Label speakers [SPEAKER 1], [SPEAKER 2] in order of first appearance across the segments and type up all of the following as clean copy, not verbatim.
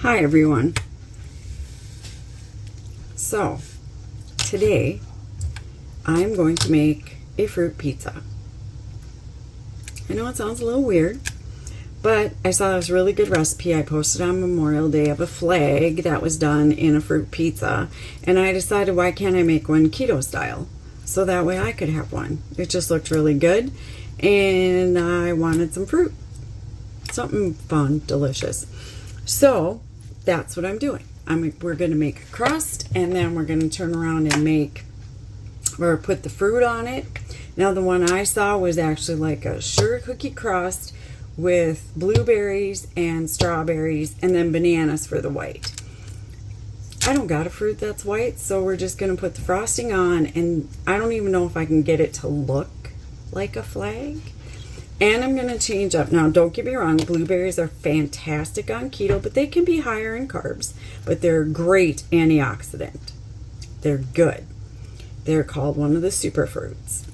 [SPEAKER 1] Hi everyone. So today I'm going to make a fruit pizza. I know it sounds a little weird, but I saw this really good recipe I posted on Memorial Day of a flag that was done in a fruit pizza, and I decided, why can't I make one keto style so that way I could have one. It just looked really good and I wanted some fruit, something fun, delicious. So that's what I'm doing. We're going to make a crust, and then we're going to turn around and put the fruit on it. Now the one I saw was actually like a sugar cookie crust with blueberries and strawberries and then bananas for the white. I don't got a fruit that's white, so we're just going to put the frosting on, and I don't even know if I can get it to look like a flag. And I'm going to change up. Now, don't get me wrong, blueberries are fantastic on keto, but they can be higher in carbs. But they're a great antioxidant. They're good. They're called one of the superfruits.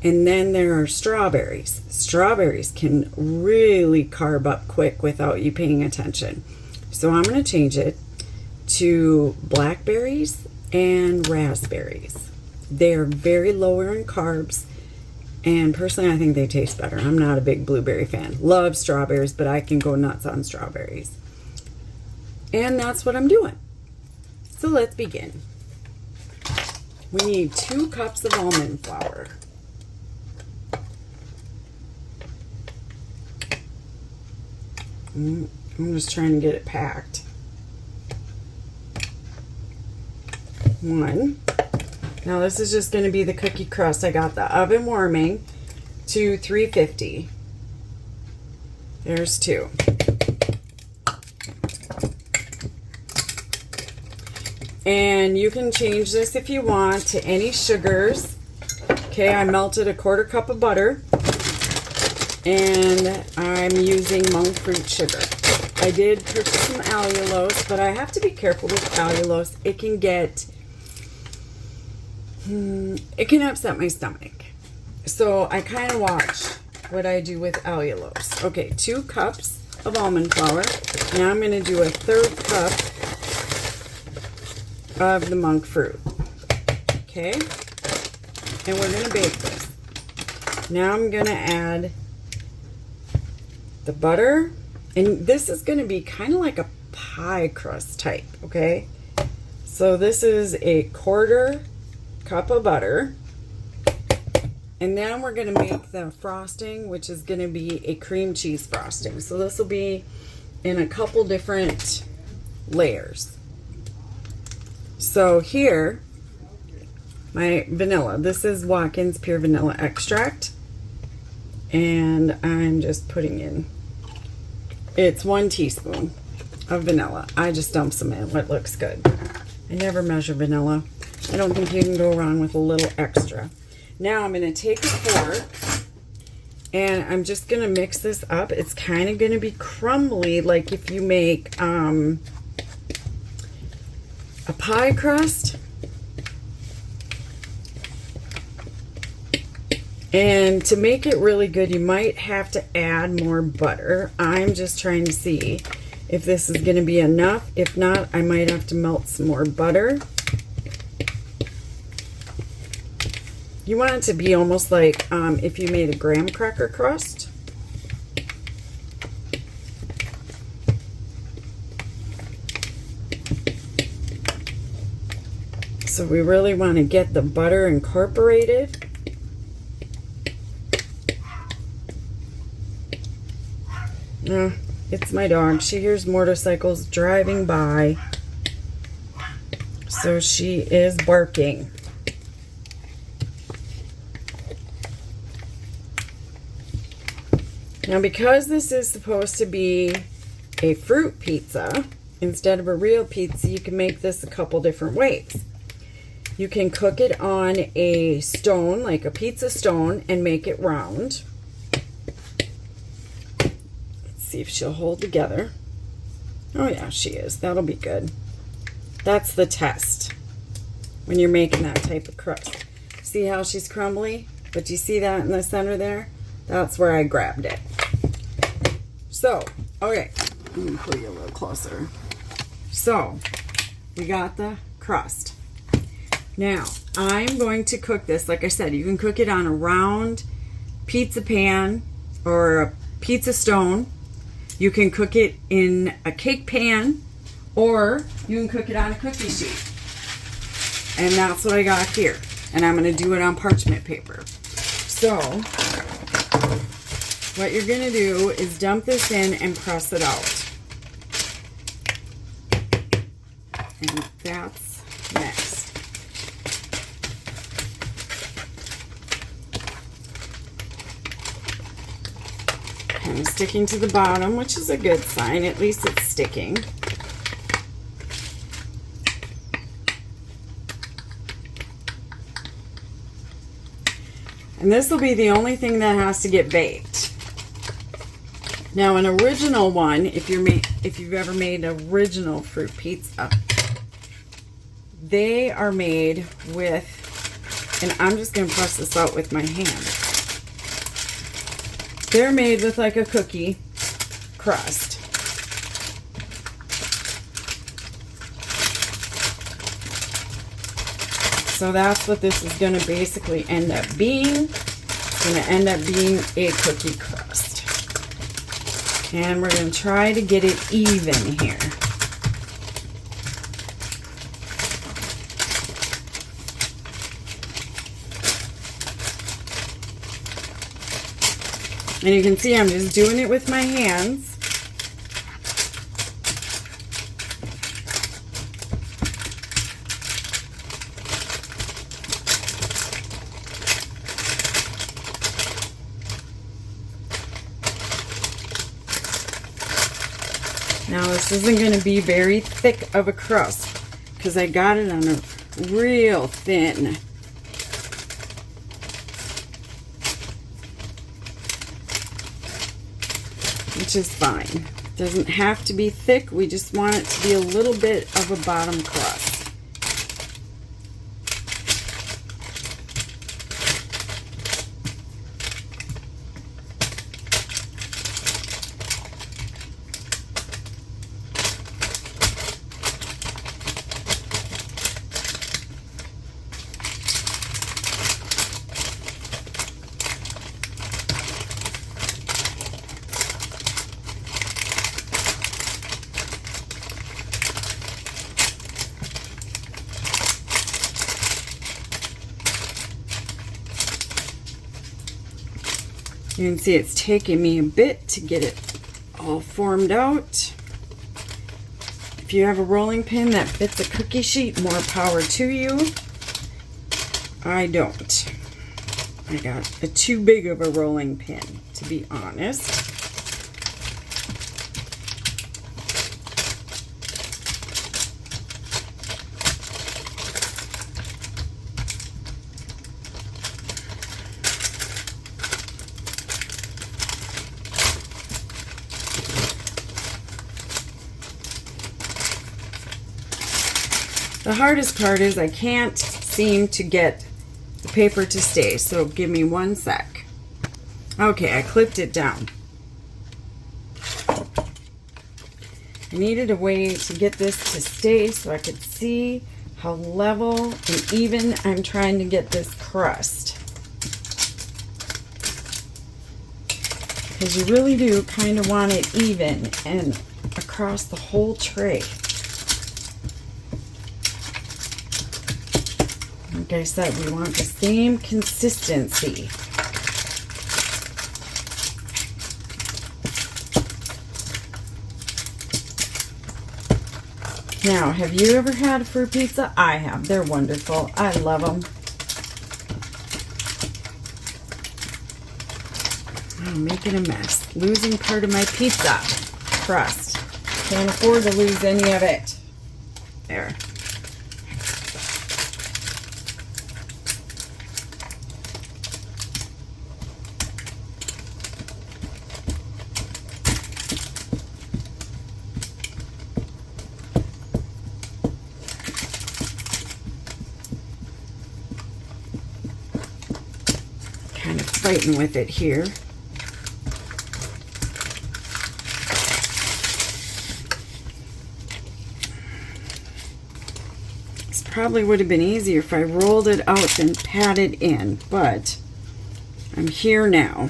[SPEAKER 1] And then there are strawberries. Strawberries can really carb up quick without you paying attention. So I'm going to change it to blackberries and raspberries. They're very lower in carbs. And personally, I think they taste better. I'm not a big blueberry fan. Love strawberries, but I can go nuts on strawberries. And that's what I'm doing. So let's begin. We need 2 cups of almond flour. I'm just trying to get it packed. 1. Now this is just going to be the cookie crust. I got the oven warming to 350. There's 2. And you can change this if you want to any sugars. Okay, I melted a 1/4 cup of butter. And I'm using monk fruit sugar. I did purchase some allulose, but I have to be careful with allulose. It can upset my stomach. So I kind of watch what I do with allulose. Okay, 2 cups of almond flour. Now I'm going to do a 1/3 cup of the monk fruit. Okay, and we're going to bake this. Now I'm going to add the butter, and this is going to be kind of like a pie crust type. Okay, so this is a 1/4 cup of butter, and then we're going to make the frosting, which is going to be a cream cheese frosting. So this will be in a couple different layers. So here, my vanilla. This is Watkins Pure Vanilla Extract, and I'm just putting in, it's 1 teaspoon of vanilla. I just dump some in what looks good. I never measure vanilla. I don't think you can go wrong with a little extra. Now I'm going to take a fork, and I'm just going to mix this up. It's kind of going to be crumbly, like if you make a pie crust. And to make it really good, you might have to add more butter. I'm just trying to see if this is going to be enough. If not, I might have to melt some more butter. You want it to be almost like if you made a graham cracker crust. So we really want to get the butter incorporated. It's my dog. She hears motorcycles driving by, so she is barking. Now, because this is supposed to be a fruit pizza instead of a real pizza, you can make this a couple different ways. You can cook it on a stone, like a pizza stone, and make it round. Let's see if she'll hold together. Oh yeah, she is. That'll be good. That's the test when you're making that type of crust. See how she's crumbly? But you see that in the center there? That's where I grabbed it. So, okay, let me pull you a little closer. So we got the crust. Now I'm going to cook this. Like I said, you can cook it on a round pizza pan or a pizza stone. You can cook it in a cake pan, or you can cook it on a cookie sheet. And that's what I got here. And I'm going to do it on parchment paper. So what you're going to do is dump this in and press it out. And that's next. Kind of sticking to the bottom, which is a good sign. At least it's sticking. And this will be the only thing that has to get baked. Now, an original one, if you've ever made an original fruit pizza, they are made with, and I'm just going to press this out with my hand. They're made with like a cookie crust. So that's what this is going to basically end up being. It's going to end up being a cookie crust. And we're going to try to get it even here. And you can see I'm just doing it with my hands. Now this isn't going to be very thick of a crust because I got it on a real thin. Which is fine. Doesn't have to be thick. We just want it to be a little bit of a bottom crust. You can see it's taking me a bit to get it all formed out. If you have a rolling pin that fits a cookie sheet, more power to you. I don't. I got a too big of a rolling pin, to be honest. The hardest part is I can't seem to get the paper to stay, so give me 1 sec. Okay, I clipped it down. I needed a way to get this to stay so I could see how level and even I'm trying to get this crust. Because you really do kind of want it even and across the whole tray. Like I said, we want the same consistency. Now, have you ever had a fruit pizza? I have. They're wonderful. I love them. I'm making a mess. Losing part of my pizza crust. Can't afford to lose any of it. There. Kind of fighting with it here. Probably would have been easier if I rolled it out and pat it in, but I'm here now.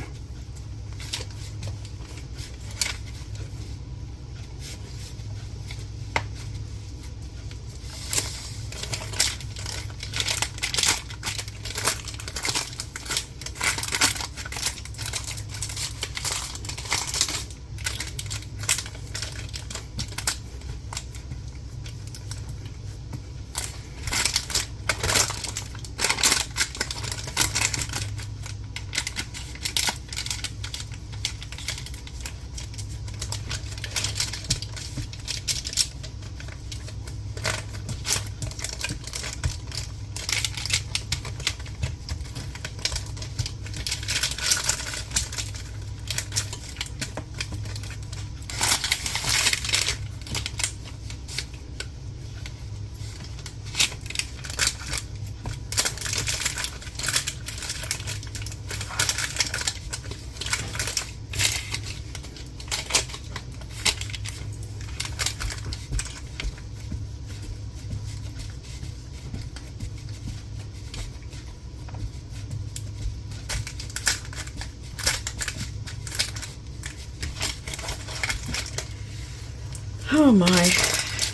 [SPEAKER 1] Oh my,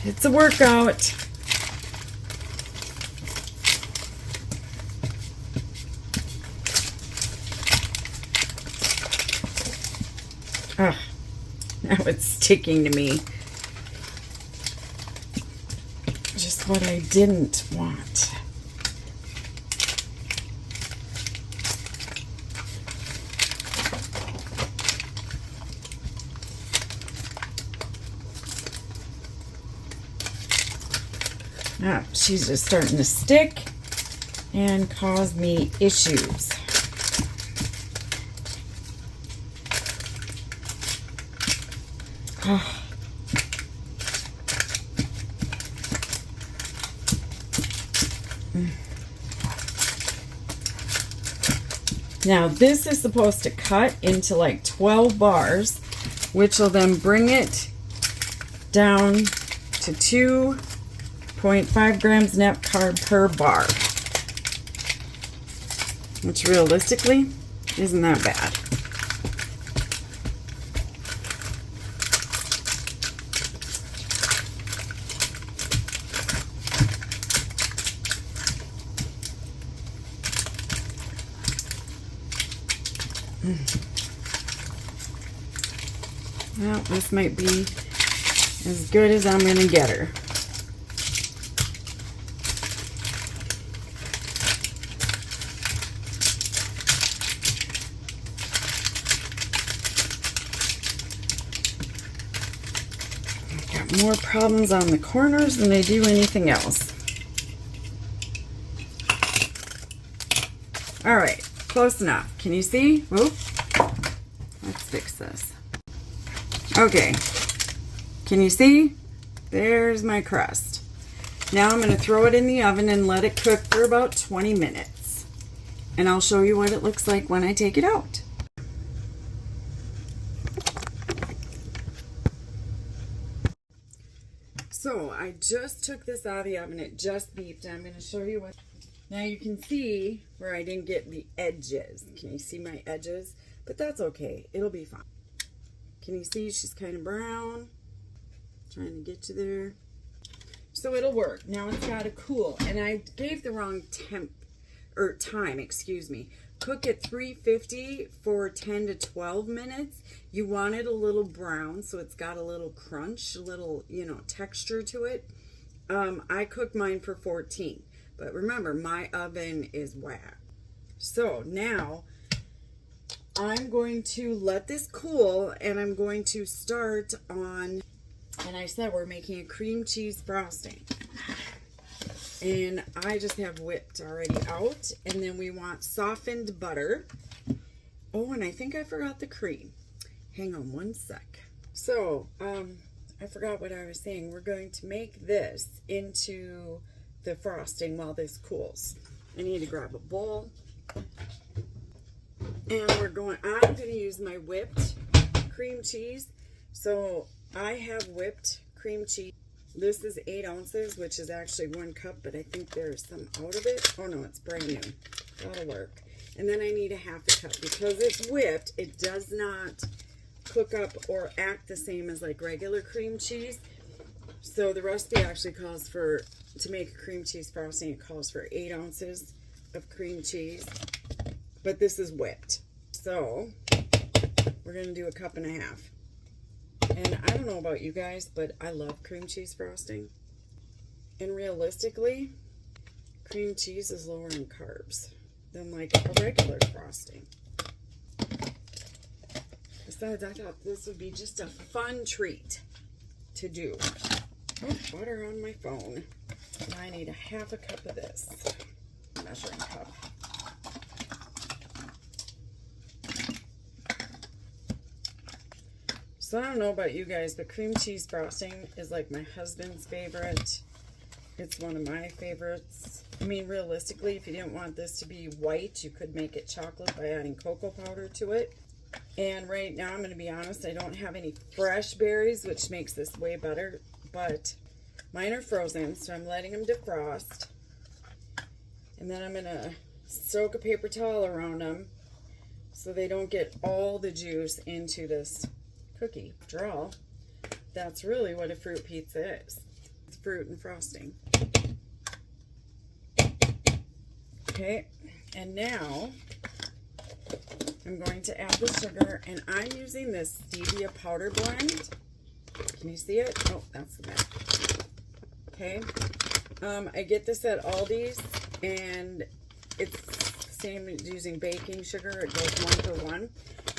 [SPEAKER 1] it's a workout. Ah, now it's sticking to me. Just what I didn't want. Ah, she's just starting to stick and cause me issues. Oh. Now this is supposed to cut into like 12 bars, which will then bring it down to 2.5 grams net carb per bar, which realistically isn't that bad. Well, this might be as good as I'm going to get her. I've got more problems on the corners than I do anything else. All right, close enough. Can you see? Whoop. Let's fix this. Okay, can you see? There's my crust. Now I'm going to throw it in the oven and let it cook for about 20 minutes. And I'll show you what it looks like when I take it out. So I just took this out of the oven. It just beeped. I'm going to show you what. Now you can see where I didn't get the edges. Can you see my edges? But that's okay. It'll be fine. Can you see she's kind of brown? Trying to get you there. So it'll work. Now it's got to cool. And I gave the wrong time, excuse me. Cook at 350 for 10 to 12 minutes. You want it a little brown, so it's got a little crunch, a little, texture to it. I cooked mine for 14. But remember, my oven is whack. So now I'm going to let this cool, and I'm going to start on, and I said we're making a cream cheese frosting. And I just have whipped already out, and then we want softened butter. Oh, and I think I forgot the cream. Hang on one sec. So, I forgot what I was saying. We're going to make this into the frosting while this cools. I need to grab a bowl. And I'm going to use my whipped cream cheese. So I have whipped cream cheese. This is 8 ounces, which is actually 1 cup, but I think there's some out of it. Oh no, it's brand new. That'll work. And then I need a 1/2 cup. Because it's whipped, it does not cook up or act the same as like regular cream cheese. So the recipe actually calls for, to make a cream cheese frosting, it calls for 8 ounces of cream cheese. But this is whipped. So we're going to do a 1.5 cups. And I don't know about you guys, but I love cream cheese frosting. And realistically, cream cheese is lower in carbs than like a regular frosting. Besides, I thought this would be just a fun treat to do. Oh, butter on my phone. And I need a 1/2 cup of this. Measuring cup. So I don't know about you guys, but cream cheese frosting is like my husband's favorite. It's one of my favorites. I mean, realistically, if you didn't want this to be white, you could make it chocolate by adding cocoa powder to it. And right now, I'm going to be honest, I don't have any fresh berries, which makes this way better. But mine are frozen, so I'm letting them defrost. And then I'm going to soak a paper towel around them so they don't get all the juice into this cookie. After all, that's really what a fruit pizza is. It's fruit and frosting. Okay, and now I'm going to add the sugar, and I'm using this stevia powder blend. Can you see it? Oh, that's the back. Okay, I get this at Aldi's, and it's the same as using baking sugar. It goes 1-to-1.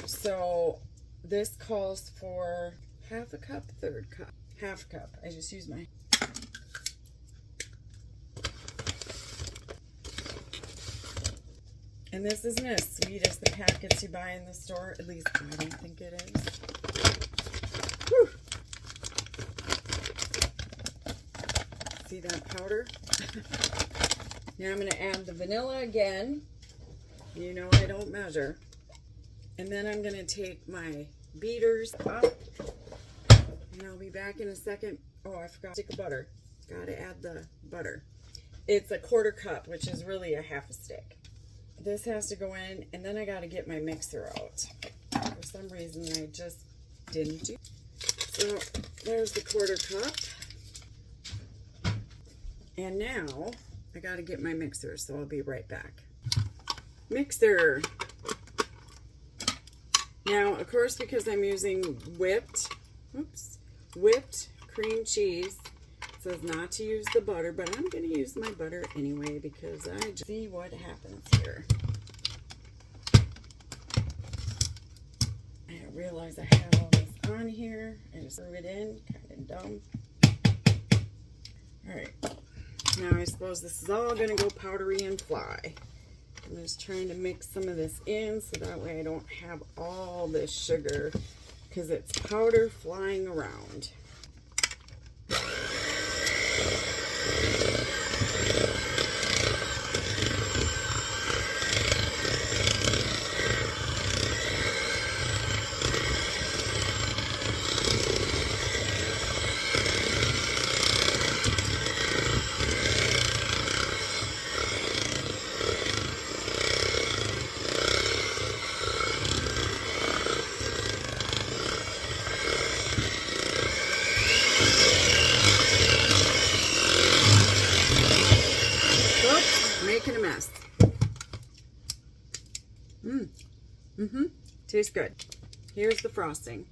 [SPEAKER 1] So this calls for 1/2 cup, 1/3 cup, 1/2 cup. I just use my. And this isn't as sweet as the packets you buy in the store. At least I don't think it is. Whew. See that powder? Now I'm going to add the vanilla again. You know I don't measure. And then I'm going to take my beaters up. And I'll be back in a second. Oh, I forgot to stick of butter. Got to add the butter. It's a 1/4 cup, which is really a 1/2 stick. This has to go in, and then I got to get my mixer out. For some reason, I just didn't do. So there's the 1/4 cup. And now I got to get my mixer, so I'll be right back. Mixer. Now, of course, because I'm using whipped cream cheese, it says not to use the butter, but I'm going to use my butter anyway because I just see what happens here. I didn't realize I had all this on here. I just threw it in, kind of dumb. All right, now I suppose this is all going to go powdery and fly. I'm just trying to mix some of this in so that way I don't have all this sugar because it's powder flying around. Making a mess. Tastes good. Here's the frosting.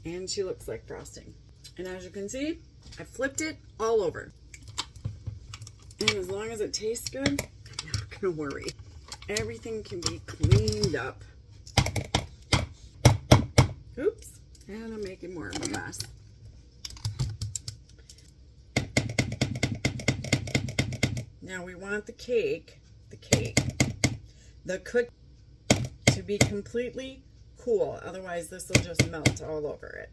[SPEAKER 1] And she looks like frosting. And as you can see, I flipped it all over. And as long as it tastes good, I'm not going to worry. Everything can be cleaned up. Oops. And I'm making more of a mess. Now we want the cookie to be completely cool. Otherwise this will just melt all over it.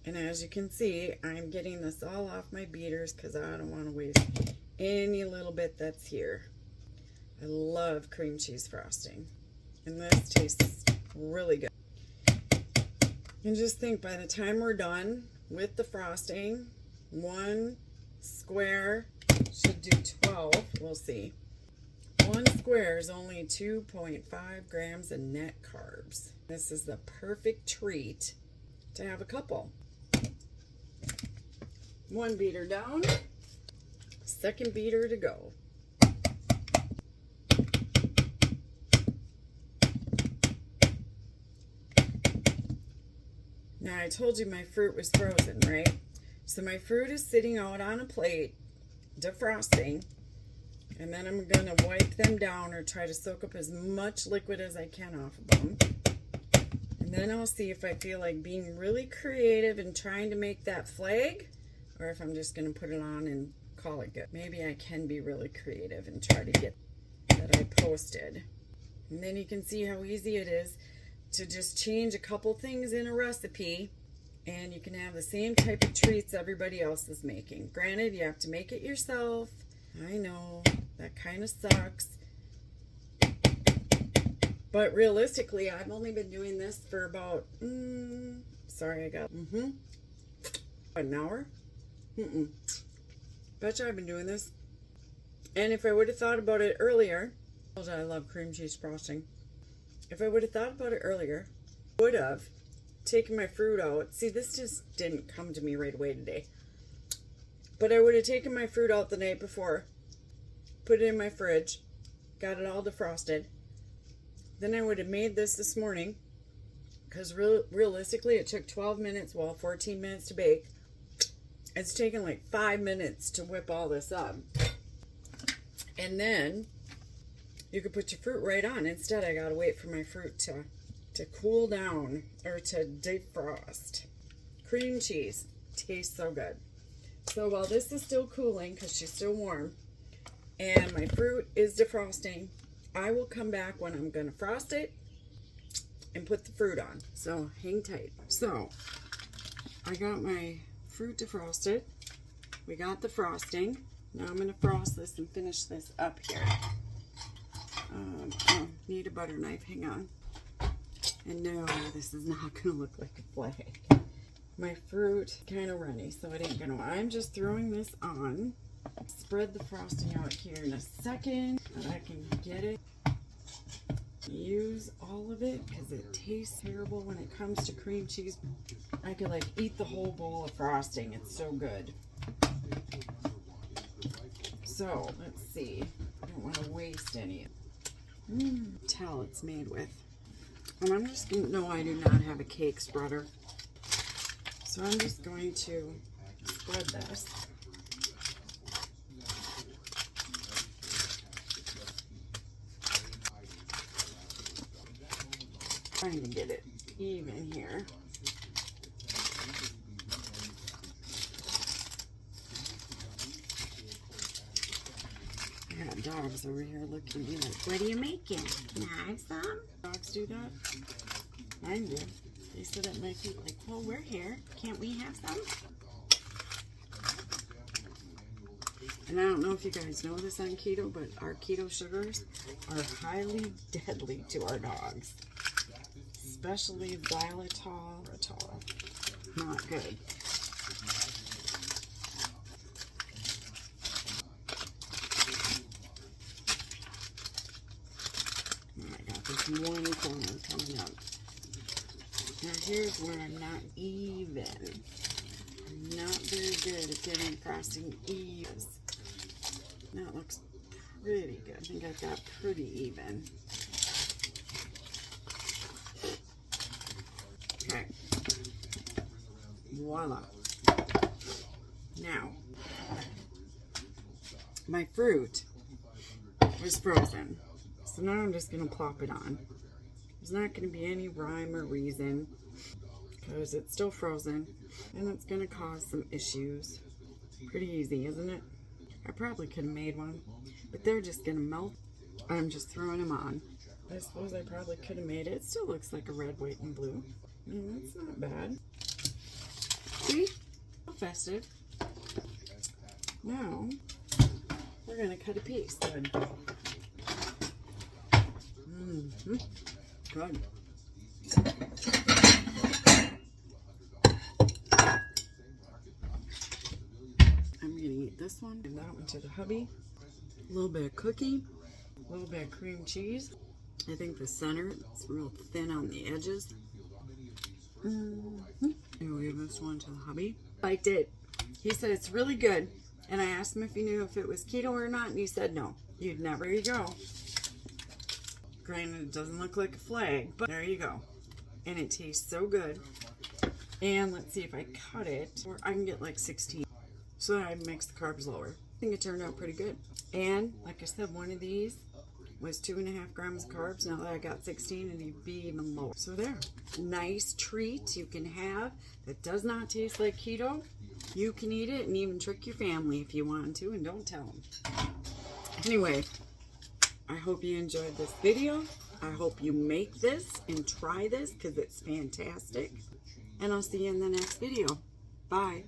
[SPEAKER 1] And as you can see, I'm getting this all off my beaters because I don't want to waste any little bit that's here. I love cream cheese frosting. And this tastes really good. And just think, by the time we're done with the frosting, one square should do 12. We'll see. One square is only 2.5 grams of net carbs. This is the perfect treat to have a couple. One beater down, second beater to go. Now, I told you my fruit was frozen, right? So my fruit is sitting out on a plate, defrosting, and then I'm going to wipe them down or try to soak up as much liquid as I can off of them. And then I'll see if I feel like being really creative and trying to make that flag, or if I'm just going to put it on and call it good. Maybe I can be really creative and try to get that I posted. And then you can see how easy it is to just change a couple things in a recipe, and you can have the same type of treats everybody else is making. Granted, you have to make it yourself. I know, that kind of sucks. But realistically, I've only been doing this for about, an hour? Betcha I've been doing this. And if I would have thought about it earlier, I love cream cheese frosting. If I would have thought about it earlier, I would have taken my fruit out. See, this just didn't come to me right away today. But I would have taken my fruit out the night before, put it in my fridge, got it all defrosted. Then I would have made this morning, because realistically it took 12 minutes, 14 minutes to bake. It's taken like 5 minutes to whip all this up. And then you could put your fruit right on. Instead, I gotta wait for my fruit to cool down or to defrost. Cream cheese tastes so good. So while this is still cooling, because she's still warm, and my fruit is defrosting, I will come back when I'm gonna frost it and put the fruit on. So hang tight. So I got my fruit defrosted. We got the frosting. Now I'm gonna frost this and finish this up here. Need a butter knife, hang on. And no, this is not gonna look like a flag. My fruit kind of runny, so it ain't gonna. I'm just throwing this on. Spread the frosting out here in a second, and I can get it. Use all of it because it tastes terrible when it comes to cream cheese. I could like eat the whole bowl of frosting. It's so good. So let's see. I don't want to waste any. Tell it's made with. And I'm just going to, no, I do not have a cake spreader. So I'm just going to spread this. Trying to get it even here. I got dogs over here looking at me like, what are you making? Can I have some? Dogs do that? Mine do. They sit at my feet like, well, we're here. Can't we have some? And I don't know if you guys know this on keto, but our keto sugars are highly deadly to our dogs. Especially xylitol. Not good. I got this one corner coming up. Now here's where I'm not even. I'm not very good at getting frosting even. That looks pretty good. I think I've got pretty even. Okay. Voila. Now, my fruit was frozen. So now I'm just going to plop it on. There's not going to be any rhyme or reason because it's still frozen and it's going to cause some issues. Pretty easy, isn't it? I probably could have made one, but they're just going to melt. I'm just throwing them on. I suppose I probably could have made it. It still looks like a red, white, and blue. That's not bad. See? Festive. Now, we're going to cut a piece. Good. Good. this one and that one to the hubby. A little bit of cookie, a little bit of cream cheese. I think the center, it's real thin on the edges. And we give this one to the hubby. Liked it. He said it's really good. And I asked him if he knew if it was keto or not, and he said no. You'd never. There you go. Granted, it doesn't look like a flag, but there you go. And it tastes so good. And let's see if I cut it, or I can get like 16. So that I mix the carbs lower. I think it turned out pretty good. And like I said, one of these was 2.5 grams of carbs. Now that I got 16, it'd be even lower. So there. Nice treat you can have that does not taste like keto. You can eat it and even trick your family if you want to, and don't tell them. Anyway, I hope you enjoyed this video. I hope you make this and try this because it's fantastic. And I'll see you in the next video. Bye.